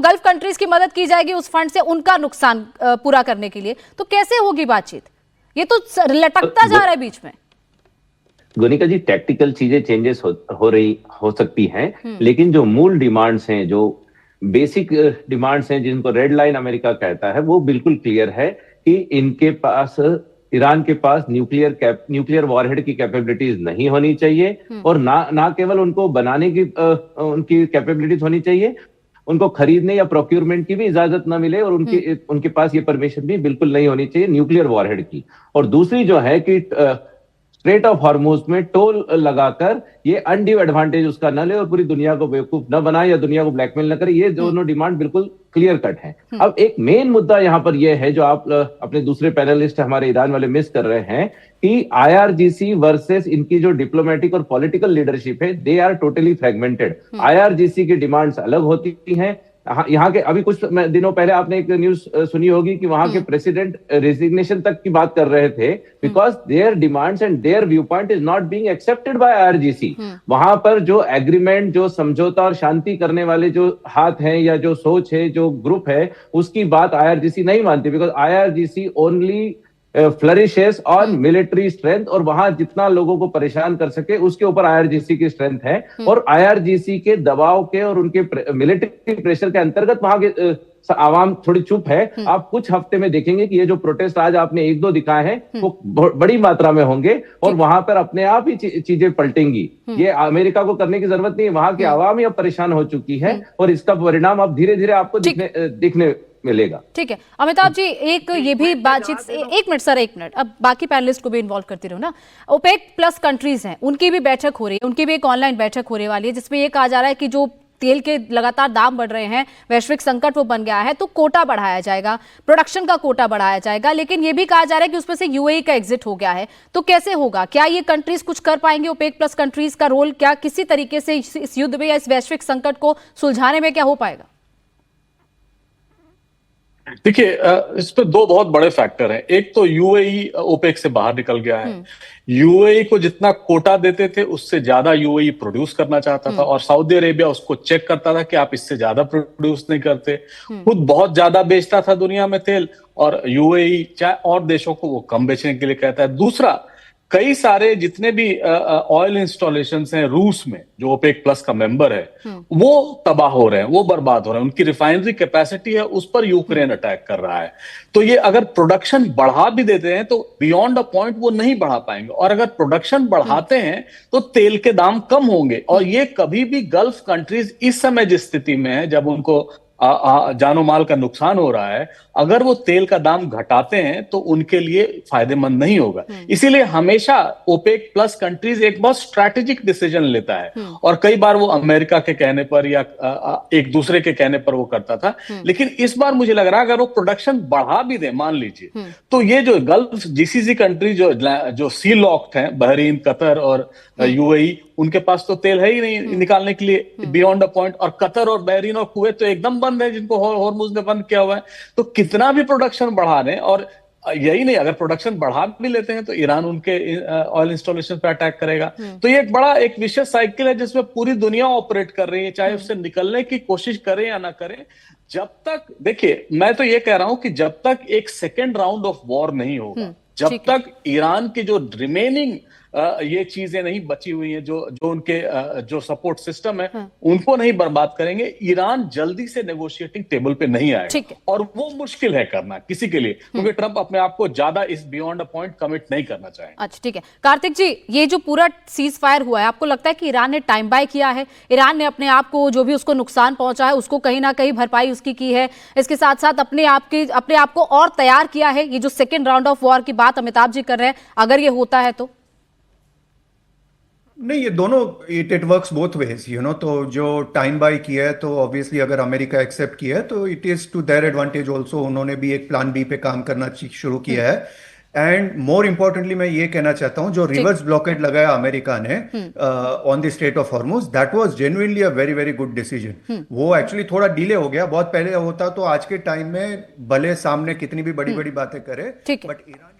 Gulf countries की मदद की जाएगी उस फंड से उनका नुकसान पूरा करने के लिए, तो कैसे होगी बातचीत? ये तो लटकता जा रहा है बीच में। गोनिका जी, टैक्टिकल चीजें चेंजेस हो सकती हैं, लेकिन जो मूल डिमांड्स हैं, जो बेसिक डिमांड्स हैं, जिनको रेड लाइन अमेरिका कहता है, वो बिल्कुल क्लियर है कि इनके पास, ईरान के पास न्यूक्लियर वॉरहेड की कैपेबिलिटीज नहीं होनी चाहिए, और ना केवल उनको बनाने की उनकी कैपेबिलिटीज होनी चाहिए, उनको खरीदने या प्रोक्योरमेंट की भी इजाजत ना मिले, और उनके पास ये परमिशन भी बिल्कुल नहीं होनी चाहिए न्यूक्लियर वॉरहेड की। और दूसरी जो है कि स्ट्रेट ऑफ हॉर्मुज में टोल लगाकर ये अनड्यू एडवांटेज उसका न ले और पूरी दुनिया को बेवकूफ न बनाए या दुनिया को ब्लैकमेल न करे। ये दोनों डिमांड बिल्कुल क्लियर कट है। अब एक मेन मुद्दा यहां पर यह है, जो आप अपने दूसरे पैनलिस्ट हमारे ईरान वाले मिस कर रहे हैं, कि आईआरजीसी वर्सेस इनकी जो डिप्लोमेटिक और पॉलिटिकल लीडरशिप है, they are totally fragmented. IRGC की डिमांड्स अलग होती हैं। यहाँ के अभी कुछ दिनों पहले आपने एक न्यूज सुनी होगी कि वहां के प्रेसिडेंट रेजिग्नेशन तक की बात कर रहे थे, because there demands and there view point is not being accepted by IRGC. वहां पर जो एग्रीमेंट, जो समझौता और शांति करने वाले जो हाथ हैं या जो सोच है, जो ग्रुप है, उसकी बात आईआरजीसी नहीं मानती, because IRGC only flourishes on military strength, और वहां जितना लोगों को परेशान कर सके उसके ऊपर आईआरजीसी की स्ट्रेंथ है। और आईआरजीसी के दबाव के और उनके मिलिट्री प्रेशर के अंतर्गत वहां के आवाम थोड़ी चुप है। आप कुछ हफ्ते में देखेंगे कि ये जो प्रोटेस्ट आज आपने एक दो दिखाए हैं वो बड़ी मात्रा में होंगे, और वहां पर अपने आप ही चीजें पलटेंगी। ये अमेरिका को करने की जरूरत नहीं है, वहां की आवाम ही अब परेशान हो चुकी है, और इसका परिणाम अब धीरे धीरे आपको दिखने मिलेगा। ठीक है अमिताभ जी, एक ये भी बातचीत, एक मिनट सर, एक मिनट, अब बाकी पैनलिस्ट को भी इन्वॉल्व करती रहूं ना। ओपेक प्लस कंट्रीज हैं, उनकी भी बैठक हो रही है, उनकी भी एक ऑनलाइन बैठक होने वाली है, जिसमें ये कहा जा रहा है कि जो तेल के लगातार दाम बढ़ रहे हैं, वैश्विक संकट वो बन गया है, तो कोटा बढ़ाया जाएगा, प्रोडक्शन का कोटा बढ़ाया जाएगा। लेकिन ये भी कहा जा रहा है कि उसमें से यूएई का एग्जिट हो गया है, तो कैसे होगा? क्या ये कंट्रीज कुछ कर पाएंगे? ओपेक प्लस कंट्रीज का रोल क्या किसी तरीके से इस युद्ध में या इस वैश्विक संकट को सुलझाने में क्या हो पाएगा? देखिए, इस पे दो बहुत बड़े फैक्टर हैं। एक तो यूएई ओपेक से बाहर निकल गया है। यूएई को जितना कोटा देते थे उससे ज्यादा यूएई प्रोड्यूस करना चाहता था, और सऊदी अरेबिया उसको चेक करता था कि आप इससे ज्यादा प्रोड्यूस नहीं करते। खुद बहुत ज्यादा बेचता था दुनिया में तेल, और यूएई चाहे और देशों को वो कम बेचने के लिए कहता है। दूसरा, कई सारे जितने भी ऑयल इंस्टॉलेशंस हैं रूस में, जो ओपेक प्लस का मेंबर है, वो तबाह हो रहे हैं, वो बर्बाद हो रहे हैं। उनकी रिफाइनरी कैपेसिटी है, उस पर यूक्रेन अटैक कर रहा है। तो ये अगर प्रोडक्शन बढ़ा भी देते हैं तो बियॉन्ड अ पॉइंट वो नहीं बढ़ा पाएंगे, और अगर प्रोडक्शन बढ़ाते हैं तो तेल के दाम कम होंगे। और ये कभी भी गल्फ कंट्रीज इस समय जिस स्थिति में है, जब उनको जानो माल का नुकसान हो रहा है, अगर वो तेल का दाम घटाते हैं तो उनके लिए फायदेमंद नहीं होगा। इसीलिए हमेशा ओपेक प्लस कंट्रीज एक बहुत स्ट्रैटेजिक डिसीजन लेता है, और कई बार वो अमेरिका के कहने पर या एक दूसरे के कहने पर वो करता था। लेकिन इस बार मुझे लग रहा है अगर वो प्रोडक्शन बढ़ा भी दे, मान लीजिए, तो ये जो गल्फ जीसीसी कंट्री जो सी लॉक्ड हैं, बहरीन, कतर और यूएई, उनके पास तो तेल है ही नहीं निकालने के लिए बियॉन्ड अ पॉइंट। और कतर और बहरीन और कुवैत तो एकदम बंद है, जिनको हॉर्मुज ने बंद किया हुआ है। तो कितना भी प्रोडक्शन बढ़ा दें, और यही नहीं, अगर प्रोडक्शन बढ़ा भी लेते हैं तो ईरान उनके ऑयल इंस्टॉलेशन पर अटैक करेगा। तो ये एक बड़ा एक विशेष साइकिल है जिसमें पूरी दुनिया ऑपरेट कर रही है, चाहे उससे निकलने की कोशिश करें या ना करें। जब तक, देखिए, मैं तो ये कह रहा हूं कि जब तक एक सेकेंड राउंड ऑफ वॉर नहीं होगा, जब तक ईरान की जो रिमेनिंग ये चीजें नहीं बची हुई हैं, जो उनके जो सपोर्ट सिस्टम है, उनको नहीं बर्बाद करेंगे, ईरान जल्दी से नेगोशिएटिंग टेबल पे नहीं आएगा। और वो मुश्किल है करना किसी के लिए, क्योंकि ट्रंप अपने आप को ज्यादा इस बियॉन्ड अ पॉइंट कमिट नहीं करना चाहेंगे। अच्छा, ठीक है कार्तिक जी, ये जो पूरा सीज फायर हुआ है, आपको लगता है कि ईरान ने टाइम बाय किया है? ईरान ने अपने आप को, जो भी उसको नुकसान पहुंचा है, उसको कहीं ना कहीं भरपाई उसकी की है, इसके साथ साथ अपने आप को और तैयार किया है? ये जो सेकेंड राउंड ऑफ वॉर की बात अमिताभ जी कर रहे हैं, अगर ये होता है तो? नहीं, ये दोनों, it works both ways, you know. तो जो टाइम बाय किया है, तो ऑब्वियसली अगर अमेरिका एक्सेप्ट किया है तो it is to their advantage also. उन्होंने भी एक प्लान बी पे काम करना शुरू किया है। एंड मोर इंपॉर्टेंटली मैं ये कहना चाहता हूं, जो रिवर्स ब्लॉकेट लगाया अमेरिका ने on the straight of Hormuz, that was genuinely a very very good decision. वो एक्चुअली थोड़ा डिले हो गया, बहुत पहले होता तो आज के टाइम में भले सामने कितनी भी बड़ी बड़ी बातें करे, बट ईरान